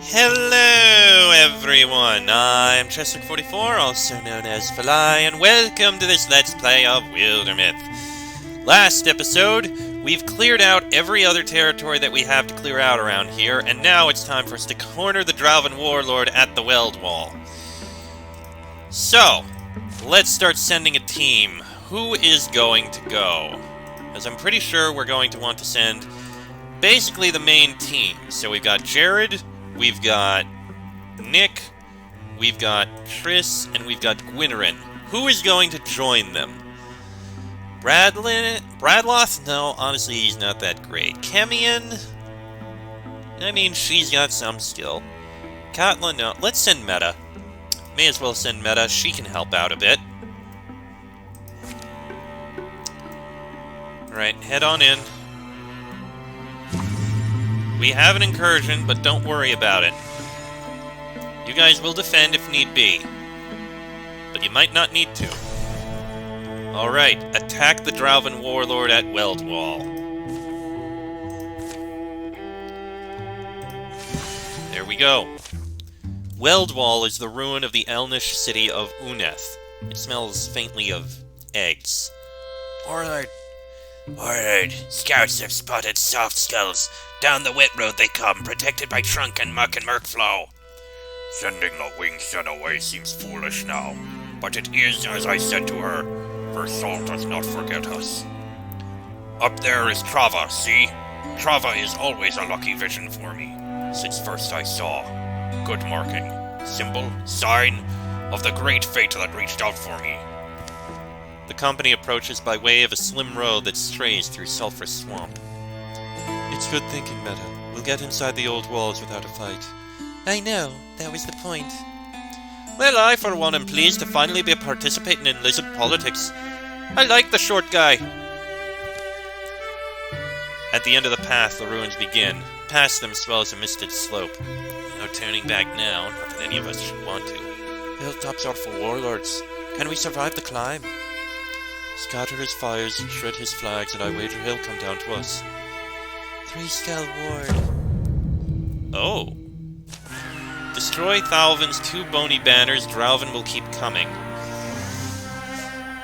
Hello everyone, I'm Chester44, also known as Fly, and welcome to this Let's Play of Wildermyth. Last episode, we've cleared out every other territory that we have to clear out around here, and now it's time for us to corner the Drauven warlord at the Weld Wall. So, let's start sending a team. Who is going to go? As I'm pretty sure we're going to want to send basically the main team. So we've got Jared, we've got Nick, we've got Triss, and we've got Gwynnerin. Who is going to join them? Bradloth? No, honestly, he's not that great. Kemian? I mean, she's got some skill. Katla? No. Let's send Meta. May as well send Meta. She can help out a bit. Alright, head on in. We have an incursion, but don't worry about it. You guys will defend if need be. But you might not need to. Alright, attack the Drauven warlord at Weld Wall. There we go. Weld Wall is the ruin of the Elnish city of Uneth. It smells faintly of eggs. Warlord! Warlord! Scouts have spotted soft skulls. Down the wet road they come, protected by trunk and muck and murkflow. Sending the winged son away seems foolish now, but it is as I said to her, for Saul does not forget us. Up there is Trava, see? Trava is always a lucky vision for me, since first I saw. Good marking, symbol, sign, of the great fate that reached out for me. The company approaches by way of a slim road that strays through sulphurous swamp. It's good thinking, Meta. We'll get inside the old walls without a fight. I know, that was the point. Well, I, for one, am pleased to finally be participating in lizard politics. I like the short guy. At the end of the path, the ruins begin. Past them swells a misted slope. No turning back now, not that any of us should want to. Hilltops are for warlords. Can we survive the climb? Scatter his fires, shred his flags, and I wager he'll come down to us. 3-scale ward. Oh. Destroy Thuvayn's 2 bony banners, Drauven will keep coming.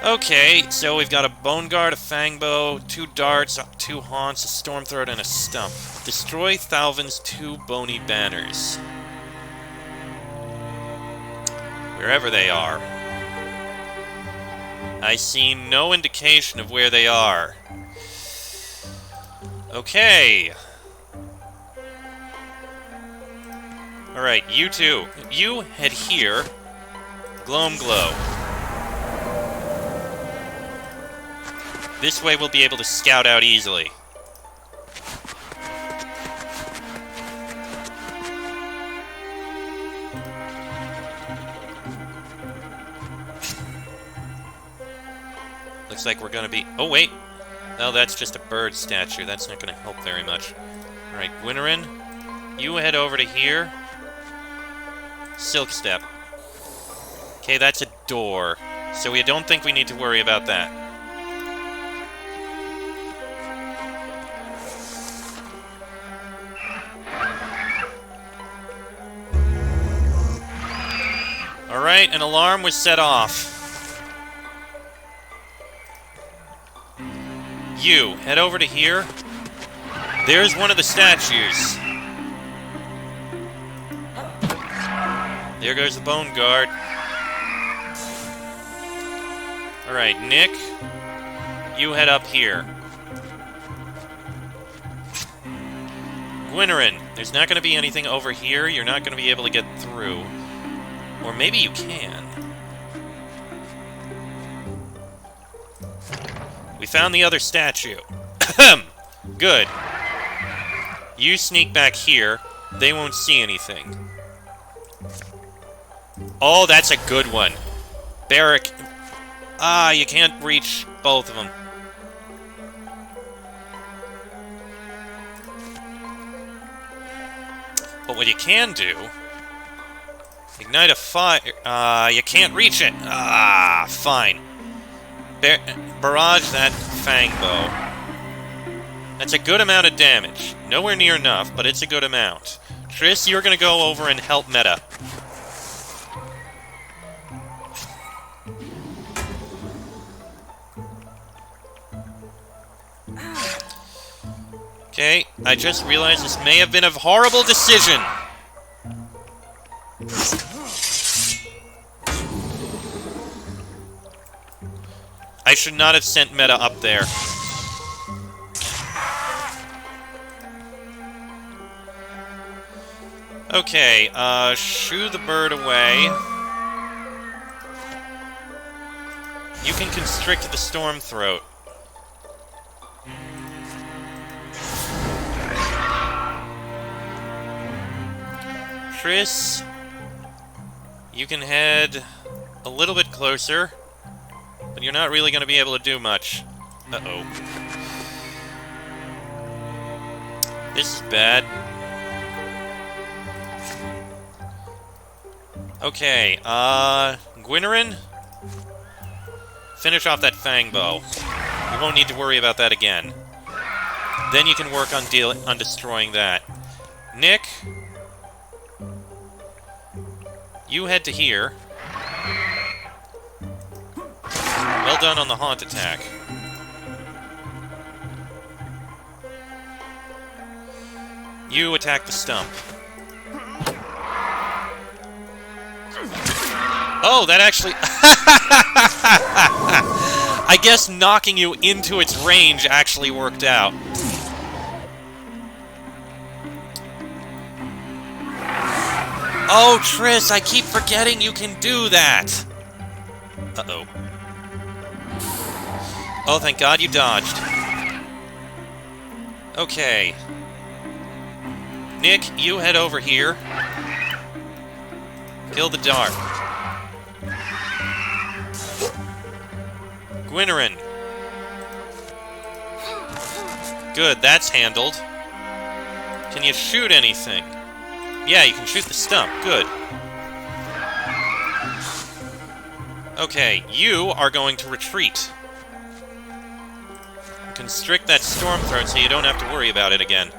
Okay, so we've got a bone guard, a fangbow, 2 darts, 2 haunts, a storm throat, and a stump. Destroy Thuvayn's 2 bony banners. Wherever they are. I see no indication of where they are. Okay. Alright, you two. You head here. Gloam glow. This way we'll be able to scout out easily. Looks like we're gonna be... Oh, wait! No, that's just a bird statue. That's not gonna help very much. Alright, Gwynnerin, you head over to here. Silk Step. Okay, that's a door. So we don't think we need to worry about that. Alright, an alarm was set off. You, head over to here. There's one of the statues. There goes the bone guard. Alright, Nick, you head up here. Gwynnerin, there's not going to be anything over here. You're not going to be able to get through. Or maybe you can. We found the other statue. Good. You sneak back here. They won't see anything. Oh, that's a good one. Barrack. Ah, you can't reach both of them. But what you can do... Ignite a fire... you can't reach it. Ah, fine. Barrage that fangbow. That's a good amount of damage. Nowhere near enough, but it's a good amount. Triss, you're gonna go over and help Meta. Okay, I just realized this may have been a horrible decision. I should not have sent Meta up there. Okay, shoo the bird away. You can constrict the storm throat. Triss, you can head a little bit closer, but you're not really going to be able to do much. Uh-oh. This is bad. Okay, Gwynnerin, finish off that fang bow. You won't need to worry about that again. Then you can work on destroying that. Nick, you head to here. Well done on the haunt attack. You attack the stump. Oh, that actually... I guess knocking you into its range actually worked out. Oh, Triss, I keep forgetting you can do that! Uh-oh. Oh, thank God you dodged. Okay. Nick, you head over here. Kill the dart. Gwynnerin. Good, that's handled. Can you shoot anything? Yeah, you can shoot the stump. Good. Okay, you are going to retreat. Constrict that storm throat so you don't have to worry about it again.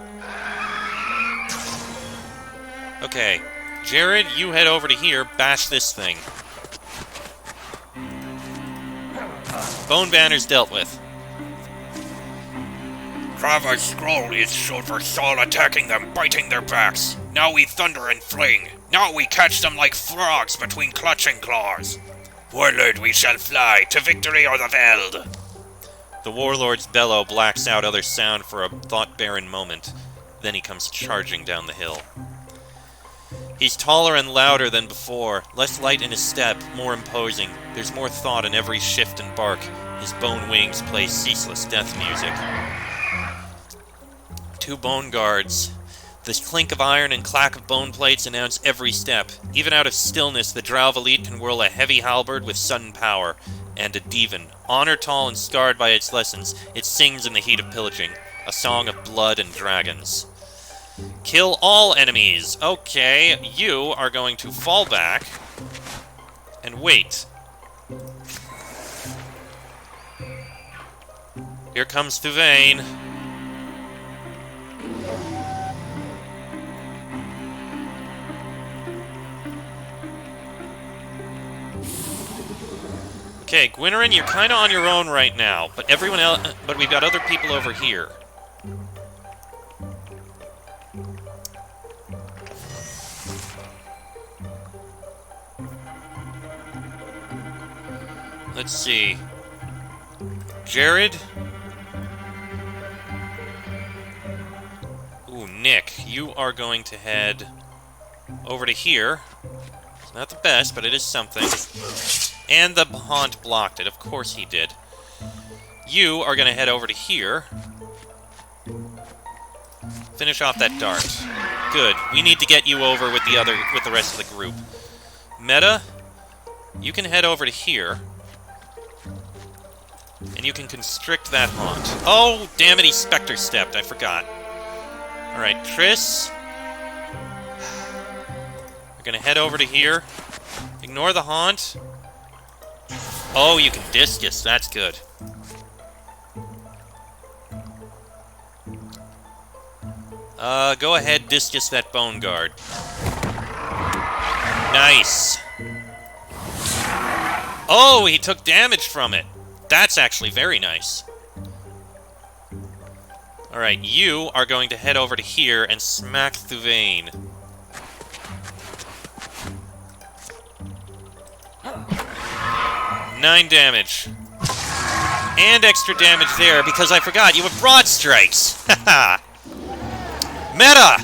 Okay, Jared, you head over to here, bash this thing. Bone Banner's dealt with. Trava's scroll is showed for Saul attacking them, biting their backs. Now we thunder and fling. Now we catch them like frogs between clutching claws. Warlord, we shall fly to victory or the veld. The warlord's bellow blacks out other sound for a thought-barren moment. Then he comes charging down the hill. He's taller and louder than before, less light in his step, more imposing. There's more thought in every shift and bark. His bone wings play ceaseless death music. 2 bone guards. The clink of iron and clack of bone plates announce every step. Even out of stillness, the Drauven elite can whirl a heavy halberd with sudden power. And a Drauven, honor tall and scarred by its lessons, it sings in the heat of pillaging, a song of blood and dragons. Kill all enemies. Okay, you are going to fall back and wait. Here comes Thuvayn. Okay, Gwynnerin, you're kind of on your own right now, but everyone else, but we've got other people over here. Let's see. Jared? Ooh, Nick, you are going to head over to here. It's not the best, but it is something. And the haunt blocked it. Of course he did. You are going to head over to here. Finish off that dart. Good. We need to get you over with the rest of the group. Meta, you can head over to here. And you can constrict that haunt. Oh, damn it, he Spectre stepped. I forgot. Alright, Triss. We're going to head over to here. Ignore the haunt. Oh, you can discus. That's good. Go ahead, discus that bone guard. Nice. Oh, he took damage from it. That's actually very nice. Alright, you are going to head over to here and smack Thuvayn. Nine damage. And extra damage there, because I forgot, you have broad strikes! Haha! Meta!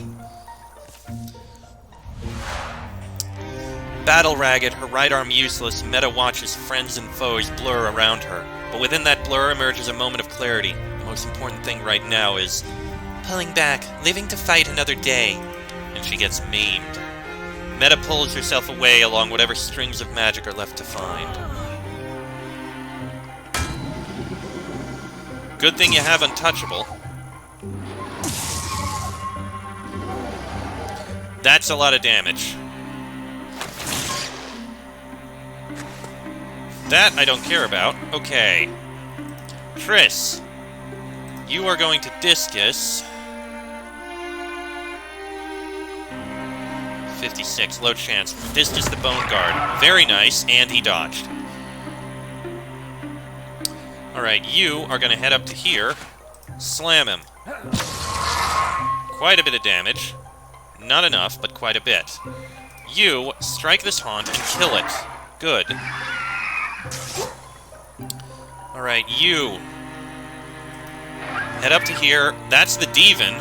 Battle ragged, her right arm useless, Meta watches friends and foes blur around her. But within that blur emerges a moment of clarity. The most important thing right now is pulling back, living to fight another day. And she gets maimed. Meta pulls herself away along whatever strings of magic are left to find. Good thing you have Untouchable. That's a lot of damage. That I don't care about. Okay. Triss. You are going to discus. 56, low chance. Discus the bone guard. Very nice, and he dodged. Alright, you are going to head up to here. Slam him. Quite a bit of damage. Not enough, but quite a bit. You strike this haunt and kill it. Good. Alright, you head up to here. That's the Drauven.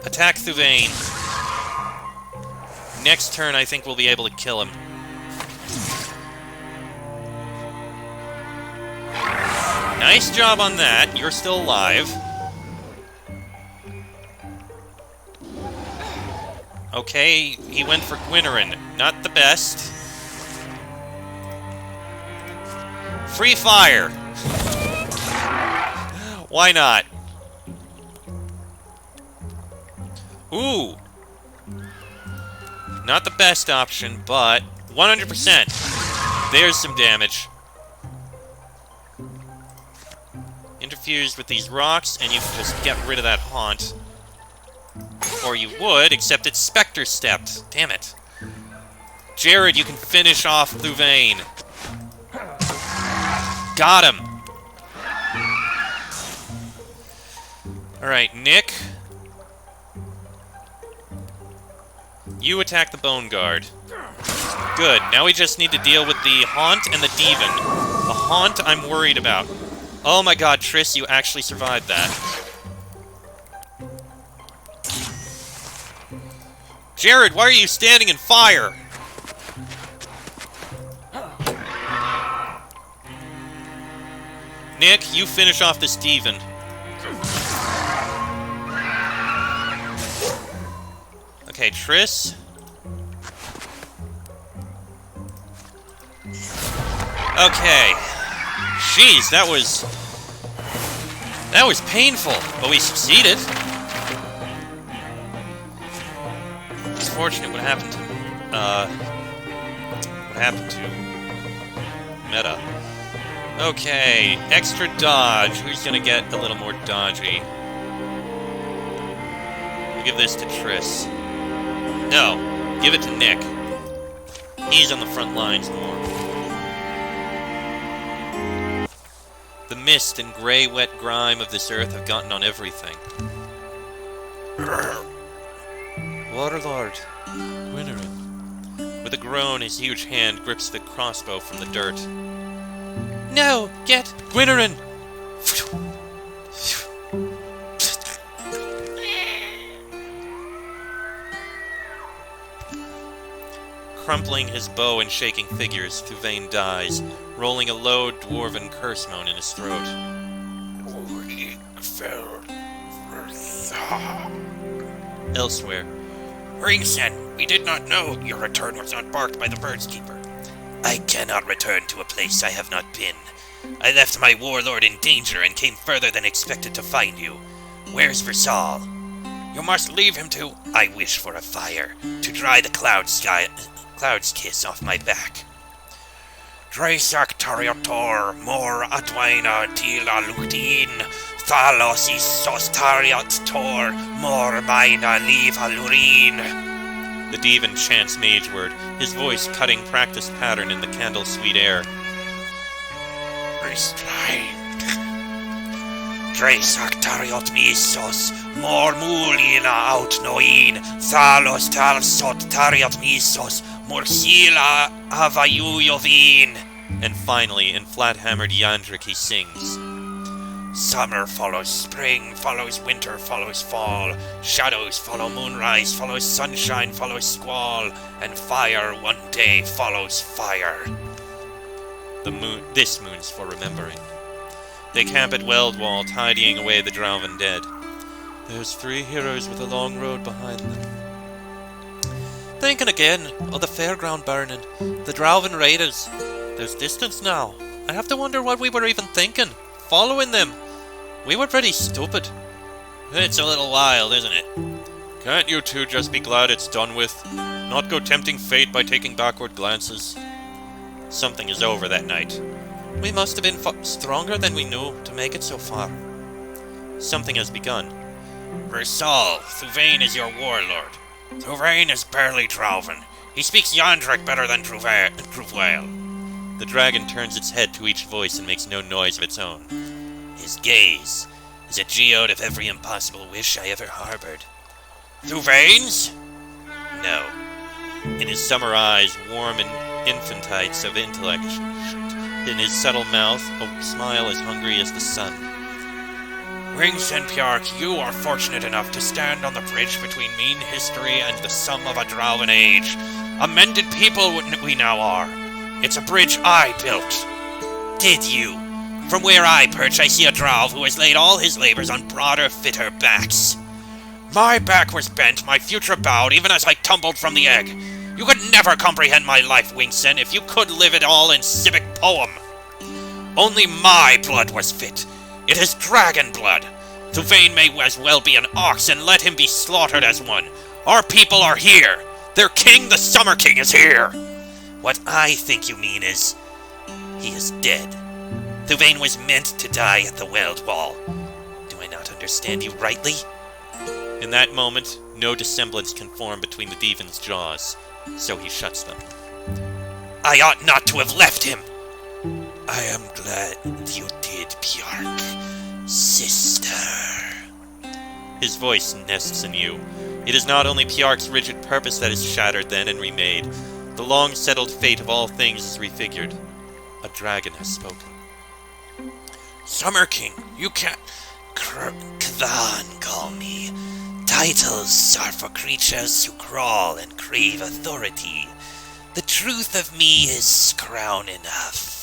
Attack Thuvayn. Next turn, I think we'll be able to kill him. Nice job on that. You're still alive. Okay, he went for Gwynnerin. Not the best. Free fire! Why not? Ooh! Not the best option, but 100%. There's some damage. Interfused with these rocks, and you can just get rid of that haunt. Or you would, except it's Spectre stepped. Damn it. Jared, you can finish off Thuvayn. Got him. Alright, Nick. You attack the Bone Guard. Good. Now we just need to deal with the Haunt and the Drauven. The Haunt I'm worried about. Oh my god, Triss, you actually survived that. Jared, why are you standing in fire? Nick, you finish off this Drauven. Okay, Triss. Okay. Jeez, that was painful, but we succeeded. It's fortunate what happened to Meta. Okay, extra dodge. Who's gonna get a little more dodgy? We'll give this to Triss. No, give it to Nick. He's on the front lines more. The mist and gray, wet grime of this earth have gotten on everything. Warlord, Gwynnerin. With a groan, his huge hand grips the crossbow from the dirt. No! Get Gwynnerin! Crumpling his bow and shaking figures, Thuvayn dies, rolling a low dwarven curse moan in his throat. Elsewhere. Ringson, we did not know your return was not barked by the Bird's Keeper. I cannot return to a place I have not been. I left my warlord in danger and came further than expected to find you. Where's Versal? You must leave him to... I wish for a fire, to dry the cloud's kiss off my back. Dreisak Tariotor, Mor Adwaina Tila Lugdin, Thalos Isos Tariot Tor, Mor Maina Liv Alurin. The Devon chants mage word, his voice cutting practiced pattern in the candle-sweet air. Restrained. Dreisak Tariot Misos, Mor Mulina Out Noin, Thalos Talsot Tariot Misos, Morsila Avayu Yovin. And finally, in flat-hammered Yandrik, he sings. Summer follows spring, follows winter, follows fall. Shadows follow moonrise, follows sunshine, follows squall. And fire one day follows fire. This moon's for remembering. They camp at Weldwall, tidying away the Drauven dead. There's 3 heroes with a long road behind them. Thinking again of the fairground burning, the Drauven raiders. There's distance now. I have to wonder what we were even thinking. Following them. We were pretty stupid. It's a little wild, isn't it? Can't you two just be glad it's done with? Not go tempting fate by taking backward glances? Something is over that night. We must have been stronger than we knew to make it so far. Something has begun. Versal, Thuvayn is your warlord. Thuvayn is barely Drauven. He speaks Yandrik better than Druvale. The dragon turns its head to each voice and makes no noise of its own. His gaze is a geode of every impossible wish I ever harbored. Thuvayn's? No. In his summer eyes, warm and infantites of intellect. In his subtle mouth, a smile as hungry as the sun. Wings and Pjark, you are fortunate enough to stand on the bridge between mean history and the sum of a Drauven age. Amended people we now are. It's a bridge I built. Did you? From where I perch, I see a Drauv who has laid all his labors on broader, fitter backs. My back was bent, my future bowed, even as I tumbled from the egg. You could never comprehend my life, Wingson, if you could live it all in civic poem. Only my blood was fit. It is dragon blood. Thuvayn may as well be an ox, and let him be slaughtered as one. Our people are here. Their king, the Summer King, is here. What I think you mean is, he is dead. Thuvayn was meant to die at the Weldwall. Do I not understand you rightly? In that moment, no dissemblance can form between the Devon's jaws, so he shuts them. I ought not to have left him. I am glad you did, Pjark, sister. His voice nests in you. It is not only Pjark's rigid purpose that is shattered then and remade. The long-settled fate of all things is refigured. A dragon has spoken. Summer King, you can't... Kvan, call me. Titles are for creatures who crawl and crave authority. The truth of me is crown enough.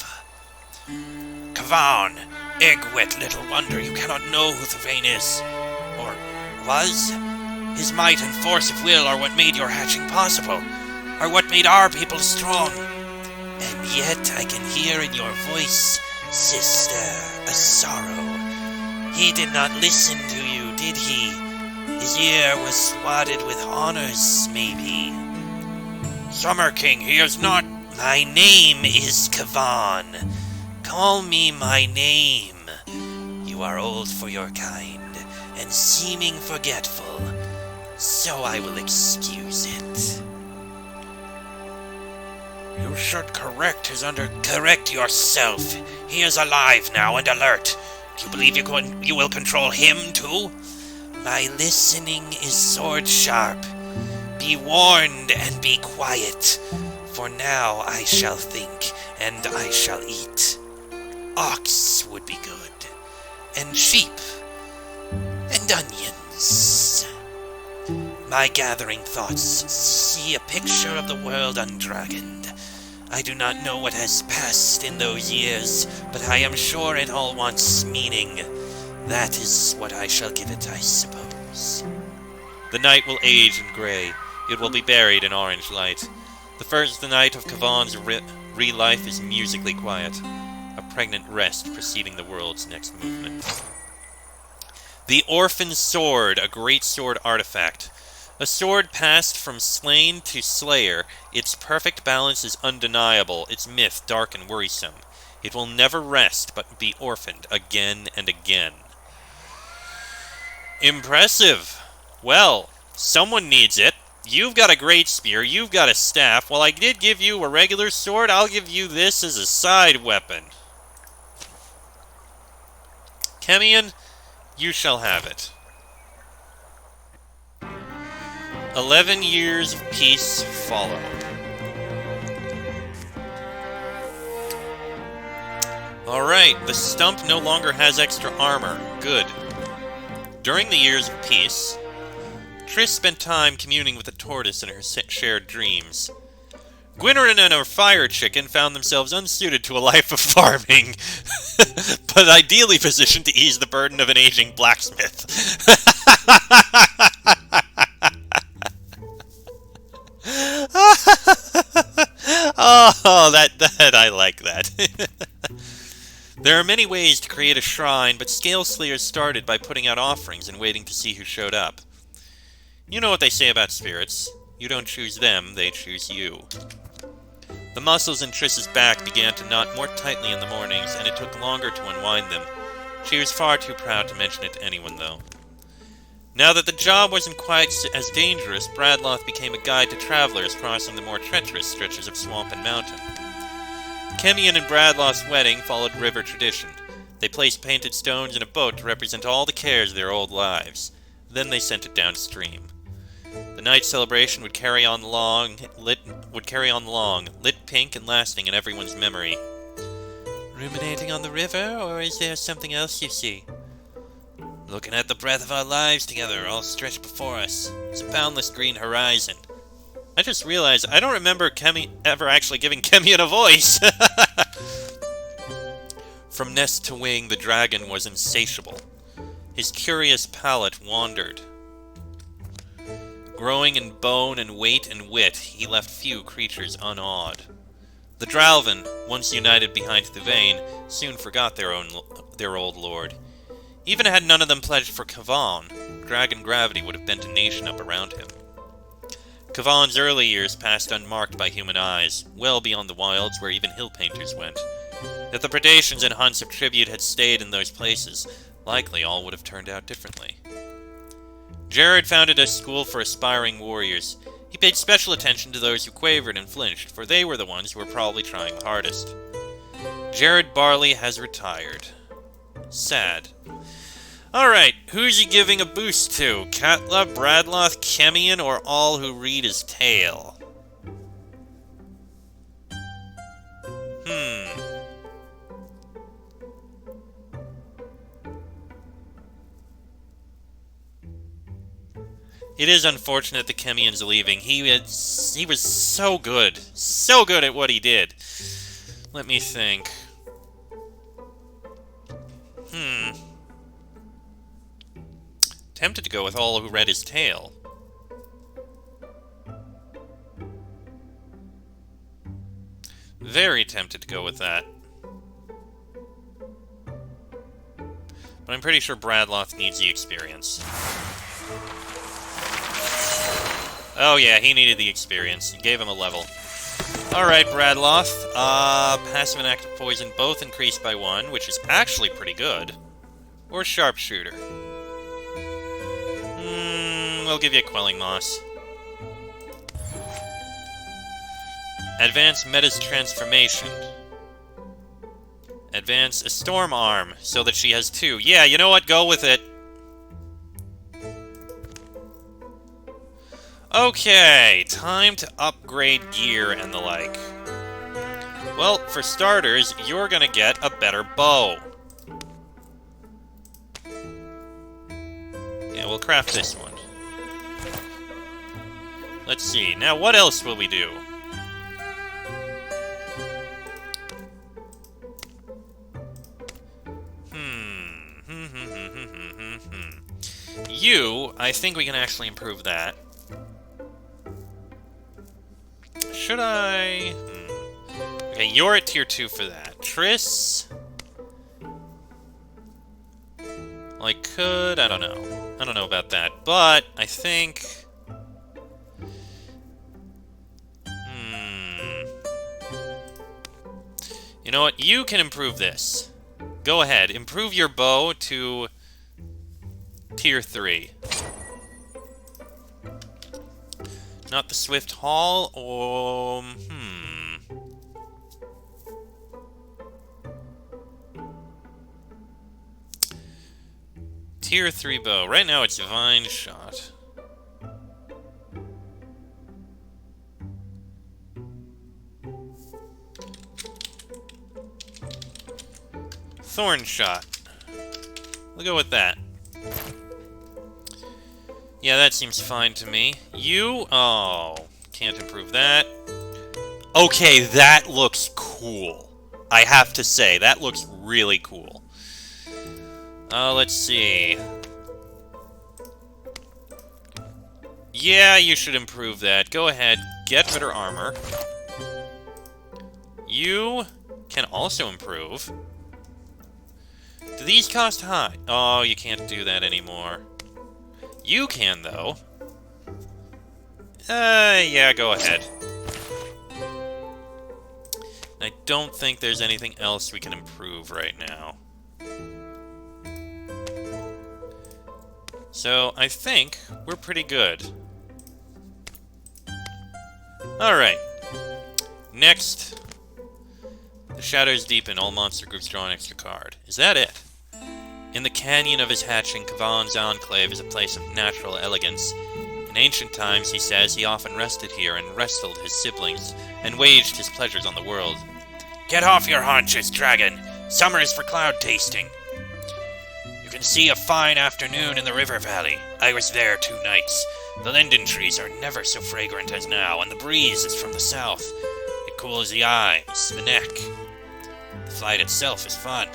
Kvan, egg-wet little wonder you cannot know who Thuvayn is. Or was? His might and force of will are what made your hatching possible, are what made our people strong. And yet I can hear in your voice, sister, a sorrow. He did not listen to you, did he? His ear was swatted with honors, maybe. Summer King, he is not... My name is Kvan. Call me my name. You are old for your kind, and seeming forgetful, so I will excuse it. You should correct yourself. He is alive now and alert. Do you believe you will control him too? My listening is sword sharp. Be warned and be quiet, for now I shall think and I shall eat. Ox would be good, and sheep, and onions. My gathering thoughts see a picture of the world undragoned. I do not know what has passed in those years, but I am sure it all wants meaning. That is what I shall give it, I suppose. The night will age in grey. It will be buried in orange light. The first night of Kvan's re-life is musically quiet. A pregnant rest preceding the world's next movement. The Orphan Sword, a great sword artifact. A sword passed from slain to slayer. Its perfect balance is undeniable, its myth dark and worrisome. It will never rest, but be orphaned again and again. Impressive. Well, someone needs it. You've got a great spear, you've got a staff. While I did give you a regular sword, I'll give you this as a side weapon. Kemian, you shall have it. 11 years of peace follow. Alright, the stump no longer has extra armor. Good. During the years of peace, Triss spent time communing with the tortoise in her shared dreams. Gwynnerin and her fire chicken found themselves unsuited to a life of farming, but ideally positioned to ease the burden of an aging blacksmith. Oh, that I like that. There are many ways to create a shrine, but Scale Slayers started by putting out offerings and waiting to see who showed up. You know what they say about spirits. You don't choose them, they choose you. The muscles in Triss's back began to knot more tightly in the mornings, and it took longer to unwind them. She was far too proud to mention it to anyone, though. Now that the job wasn't quite as dangerous, Bradloth became a guide to travelers crossing the more treacherous stretches of swamp and mountain. Kemian and Bradloth's wedding followed river tradition. They placed painted stones in a boat to represent all the cares of their old lives. Then they sent it downstream. The night celebration would carry on long, lit pink and lasting in everyone's memory. Ruminating on the river, or is there something else you see? Looking at the breadth of our lives together, all stretched before us. It's a boundless green horizon. I just realized I don't remember ever actually giving Kemian a voice. From nest to wing, the dragon was insatiable. His curious palate wandered. Growing in bone and weight and wit, he left few creatures unawed. The Drauven, once united behind Thuvayn, soon forgot their old lord. Even had none of them pledged for Kavan, dragon gravity would have bent a nation up around him. Kavan's early years passed unmarked by human eyes, well beyond the wilds where even hill painters went. If the predations and hunts of tribute had stayed in those places, likely all would have turned out differently. Jared founded a school for aspiring warriors. He paid special attention to those who quavered and flinched, for they were the ones who were probably trying the hardest. Jared Barley has retired. Sad. Alright, who's he giving a boost to? Katla, Bradloth, Kemian, or all who read his tale? It is unfortunate that Kemian's leaving. He was so good at what he did. Let me think. Tempted to go with all who read his tale. Very tempted to go with that. But I'm pretty sure Bradloth needs the experience. Oh yeah, he needed the experience. You gave him a level. Alright, Bradloth. Passive and active poison both increased by 1, which is actually pretty good. Or sharpshooter. We'll give you a quelling moss. Advance Meta's transformation. Advance a storm arm, so that she has 2. Yeah, you know what? Go with it. Okay, time to upgrade gear and the like. Well, for starters, you're gonna get a better bow. Yeah, we'll craft this one. Let's see, now what else will we do? You, I think we can actually improve that. Should I? Okay, you're at tier 2 for that. Triss? Well, I could, I don't know. I don't know about that, but I think You know what? You can improve this. Go ahead. Improve your bow to tier 3. Not the Swift Haul, or... Tier 3 bow. Right now it's Divine Shot. Thorn Shot. We'll go with that. Yeah, that seems fine to me. You? Oh, can't improve that. Okay, that looks cool. I have to say, that looks really cool. Let's see. Yeah, you should improve that. Go ahead, get better armor. You can also improve. Do these cost high? Oh, you can't do that anymore. You can, though. Yeah, go ahead. I don't think there's anything else we can improve right now. So, I think we're pretty good. Alright. Next. The shadows deepen, all monster groups draw an extra card. Is that it? In the canyon of his hatching, Kavan's enclave is a place of natural elegance. In ancient times, he says, he often rested here and wrestled his siblings, and waged his pleasures on the world. Get off your haunches, dragon! Summer is for cloud tasting. You can see a fine afternoon in the river valley. I was there 2 nights. The linden trees are never so fragrant as now, and the breeze is from the south. It cools the eyes, the neck. The flight itself is fun.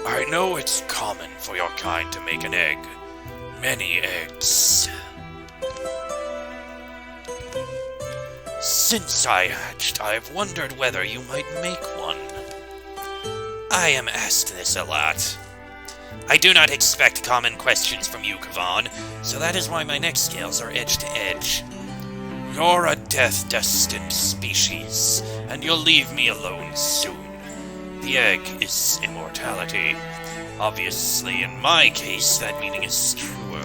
I know it's common for your kind to make an egg. Many eggs. Since I hatched, I've wondered whether you might make one. I am asked this a lot. I do not expect common questions from you, Kavan, so that is why my neck scales are edge to edge. You're a death-destined species, and you'll leave me alone soon. The egg is immortality. Obviously, in my case, that meaning is truer.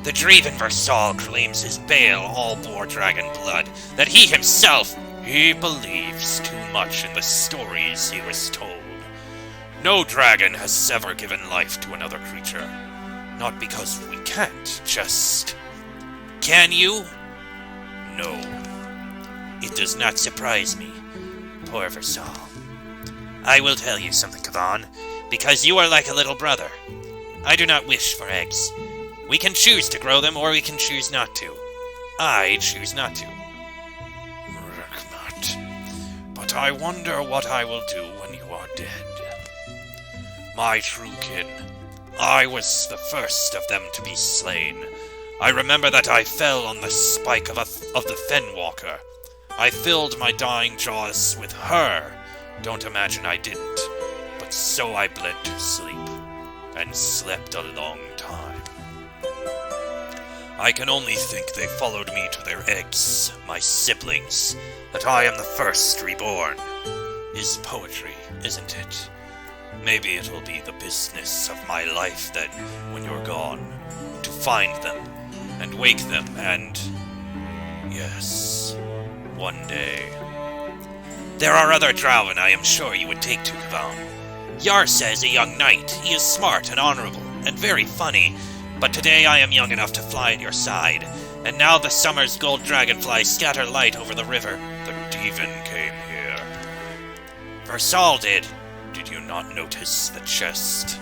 The Drauven Versal claims his bale all bore dragon blood, that he himself, he believes too much in the stories he was told. No dragon has ever given life to another creature. Not because we can't, just... Can you? No. It does not surprise me. Poor Versal. I will tell you something, Kavan, because you are like a little brother. I do not wish for eggs. We can choose to grow them, or we can choose not to. I choose not to. Reck not. But I wonder what I will do when you are dead. My true kin, I was the first of them to be slain. I remember that I fell on the spike of the Fenwalker. I filled my dying jaws with her. Don't imagine I didn't. But so I bled to sleep, and slept a long time. I can only think they followed me to their eggs, my siblings, that I am the first reborn. Is poetry, isn't it? Maybe it'll be the business of my life then, when you're gone, to find them, and wake them, and... yes, one day. There are other Drauven I am sure you would take to, Kavan. Yar says a young knight. He is smart and honorable, and very funny, but today I am young enough to fly at your side, and now the summer's gold dragonflies scatter light over the river. The Drauven came here. Versal did. Did you not notice the chest?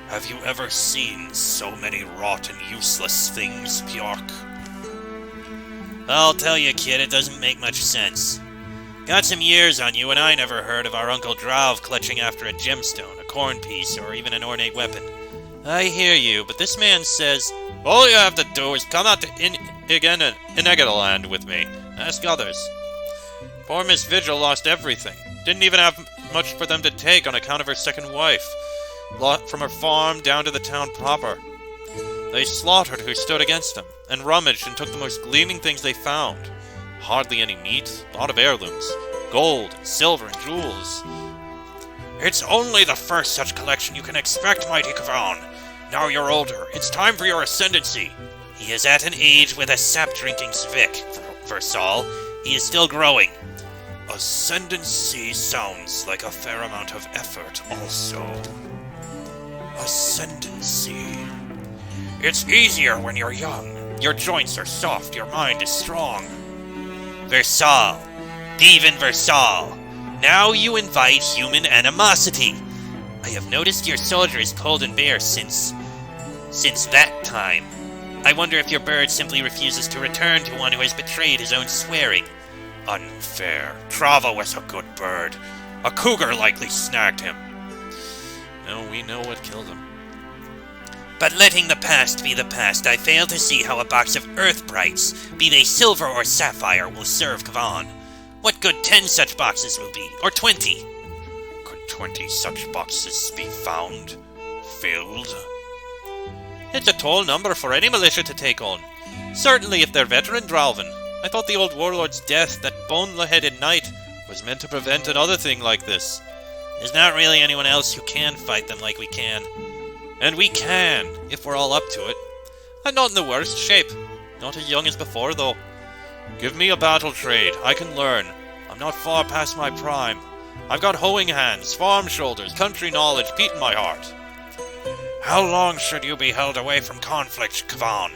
Have you ever seen so many rotten, useless things, Bjork? I'll tell you, kid, it doesn't make much sense. Got some years on you, and I never heard of our Uncle Drauv clutching after a gemstone, a corn piece, or even an ornate weapon. I hear you, but this man says, all you have to do is come out to Inegadaland with me. Ask others. Poor Miss Vigil lost everything. Didn't even have much for them to take on account of her second wife. From her farm down to the town proper. They slaughtered who stood against them, and rummaged and took the most gleaming things they found. Hardly any meat, a lot of heirlooms. Gold, and silver, and jewels. It's only the first such collection you can expect, mighty Kavan. Now you're older. It's time for your ascendancy. He is at an age with a sap-drinking Svik, Versal. He is still growing. Ascendancy sounds like a fair amount of effort, also. Ascendancy. It's easier when you're young. Your joints are soft, your mind is strong. Versal. Devin Versal. Now you invite human animosity. I have noticed your soldier is cold and bare since that time. I wonder if your bird simply refuses to return to one who has betrayed his own swearing. Unfair. Trava was a good bird. A cougar likely snagged him. No, we know what killed him. But letting the past be the past, I fail to see how a box of earth brights, be they silver or sapphire, will serve Kavan. What good 10 such boxes will be, or 20? Could 20 such boxes be found? Filled? It's a tall number for any militia to take on. Certainly if they're veteran Drauven. I thought the old warlord's death, that bone-headed knight, was meant to prevent another thing like this. There's not really anyone else who can fight them like we can. And we can, if we're all up to it. I'm not in the worst shape. Not as young as before, though. Give me a battle trade. I can learn. I'm not far past my prime. I've got hoeing hands, farm shoulders, country knowledge, peat in my heart. How long should you be held away from conflict, Kavan?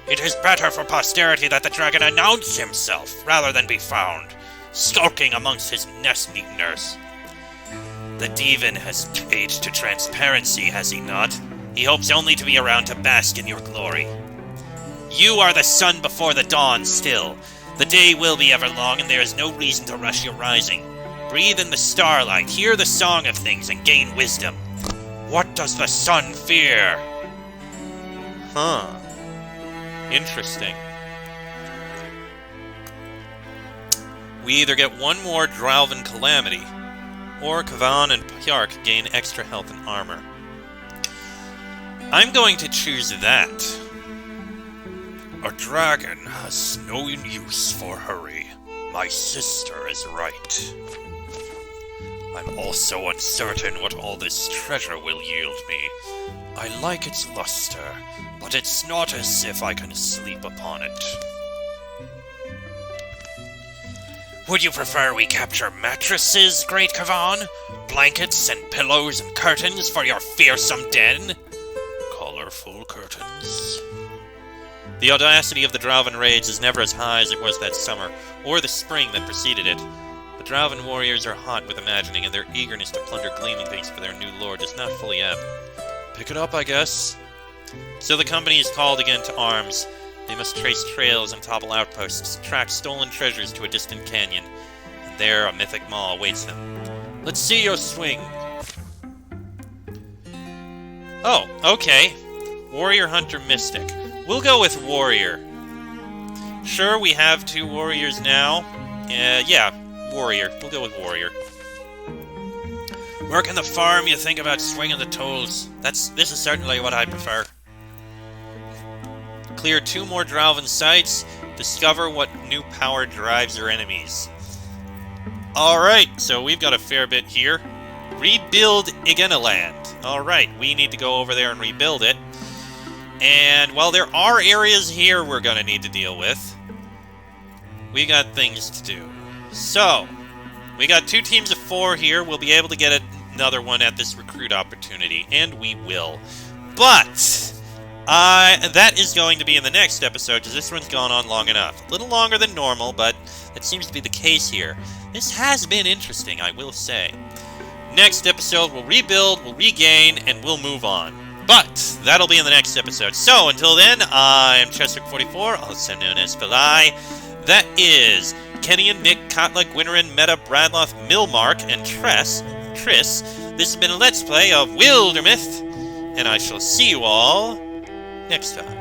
It is better for posterity that the dragon announce himself, rather than be found, skulking amongst his nest-eaters. The Devin has paid to transparency, has he not? He hopes only to be around to bask in your glory. You are the sun before the dawn still. The day will be ever long, and there is no reason to rush your rising. Breathe in the starlight, hear the song of things, and gain wisdom. What does the sun fear? Huh. Interesting. We either get one more Drauven calamity, or Kavan and Pyark gain extra health and armor. I'm going to choose that. A dragon has no use for hurry. My sister is right. I'm also uncertain what all this treasure will yield me. I like its luster, but it's not as if I can sleep upon it. Would you prefer we capture mattresses, Great Kavan? Blankets and pillows and curtains for your fearsome den? Colorful curtains. The audacity of the Drauven raids is never as high as it was that summer, or the spring that preceded it. The Drauven warriors are hot with imagining, and their eagerness to plunder gleaming things for their new lord does not fully ebb. Pick it up, I guess. So the company is called again to arms. They must trace trails and topple outposts, track stolen treasures to a distant canyon, and there a mythic maw awaits them. Let's see your swing. Oh, okay. Warrior, Hunter, Mystic. We'll go with Warrior. Sure, we have 2 warriors now. Yeah, Warrior. We'll go with Warrior. Working the farm, you think about swinging the tools. This is certainly what I prefer. Clear 2 more Drauven sites. Discover what new power drives your enemies. Alright, so we've got a fair bit here. Rebuild Igenaland. Alright, we need to go over there and rebuild it. And while there are areas here we're going to need to deal with, we got things to do. So, we got 2 teams of 4 here. We'll be able to get another one at this recruit opportunity, and we will. But that is going to be in the next episode, because this one's gone on long enough. A little longer than normal, but that seems to be the case here. This has been interesting, I will say. Next episode, we'll rebuild, we'll regain, and we'll move on. But that'll be in the next episode. So, until then, I'm Chester44, also known as Philai. That is Kenny and Nick, Katla, Gwynnerin, Meta, Bradloth, Milmark, and Triss. This has been a Let's Play of Wildermyth, and I shall see you all next time.